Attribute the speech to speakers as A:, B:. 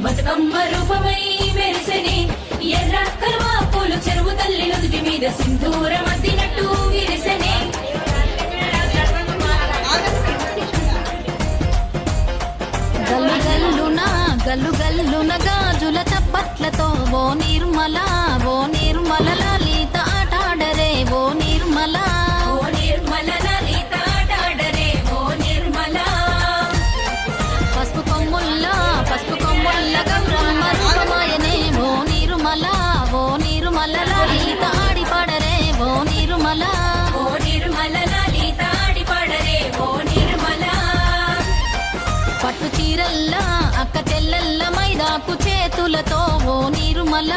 A: బతుకమ్మ రూపమై మెరిసెనే ఎర్ర కలువ పూలు చెరువు తల్లి నుదుటి మీద సింధూరం అద్దినట్టు విరిసెనే
B: గల్లు గల్లున గల్లు గల్లున గాజుల చప్పట్లతో ఓ నిర్మల లలిత ఆటాడరే ఓ నిర్మల
A: లలిత ఆటాడరే ఓ నిర్మల
B: పసుపు కొమ్ముల్ల గౌరమ్మ రూపమాయనే ఓ నిర్మల లలిత ఆడి పాడరే ఓ నిర్మల
A: లలిత ఆడి పాడరే ఓ నిర్మల
B: పట్టు చీరల్లా అక్క చెల్లెల్ల మైదాకు చేతులతో ఓ నిర్మల